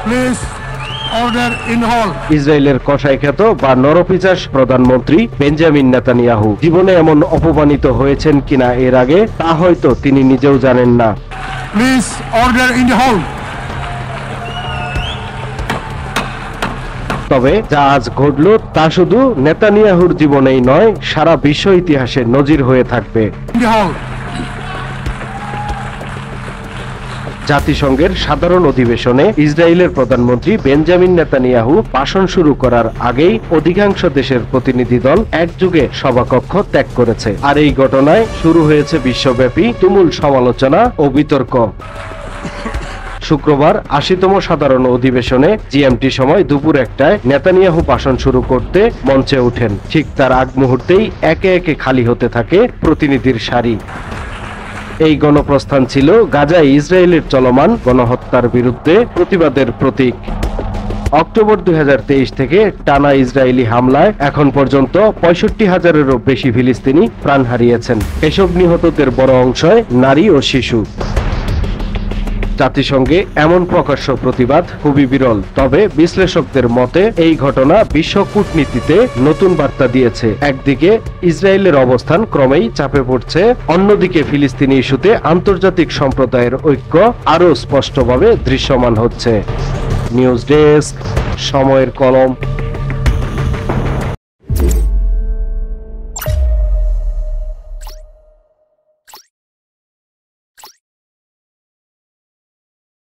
Please order in hall. ইসরায়েলের কসাইখ্যাত বা নরপিচাস প্রধানমন্ত্রী বেঞ্জামিন নেতানিয়াহু জীবনে এমন অপমানিত হয়েছেন কিনা এর আগে তা হয়তো তিনি নিজেও জানেন না। Please order in the hall. তবে যা আজ ঘটল তা শুধু নেতানিয়াহুর জীবনেই নয়, সারা বিশ্ব ইতিহাসে নজির হয়ে থাকবে। In the hall. জাতিসংঘের সাধারণ অধিবেশনে ইসরায়েলের প্রধানমন্ত্রী বেঞ্জামিন নেতানিয়াহু ভাষণ শুরু করার আগেই অধিকাংশ দেশের প্রতিনিধি দল একযোগে সভাকক্ষ ত্যাগ করেছে। আর এই ঘটনায় শুরু হয়েছে বিশ্বব্যাপী তুমুল সমালোচনা ও বিতর্ক। শুক্রবার ৮০তম সাধারণ অধিবেশনে জিএমটি সময় দুপুর ১টায় নেতানিয়াহু ভাষণ শুরু করতে মঞ্চে ওঠেন। ঠিক তার আগ মুহূর্তেই একে একে খালি হতে থাকে প্রতিনিধির সারি। এই গণপ্রস্থান ছিল গাজায় ইসরায়েলের চলমান গণহত্যার বিরুদ্ধে প্রতিবাদের প্রতীক। অক্টোবর ২০২৩ থেকে টানা ইসরায়েলি হামলায় এখন পর্যন্ত ৬৫,০০০-এরও বেশি ফিলিস্তিনি প্রাণ হারিয়েছেন। এসব নিহতদের বড় অংশই নারী ও শিশু। জাতিসংঘে এমন প্রকাশ্য প্রতিবাদ খুবই বিরল। তবে বিশ্লেষকদের মতে এই ঘটনা বিশ্ব কূটনীতিতে নতুন বার্তা দিয়েছে। একদিকে ইসরায়েলের অবস্থান ক্রমেই চাপে পড়ছে, অন্যদিকে ফিলিস্তিনি ইস্যুতে আন্তর্জাতিক সম্প্রদায়ের ঐক্য আরও স্পষ্টভাবে দৃশ্যমান হচ্ছে। নিউজ ডেস্ক, সময়ের কলম।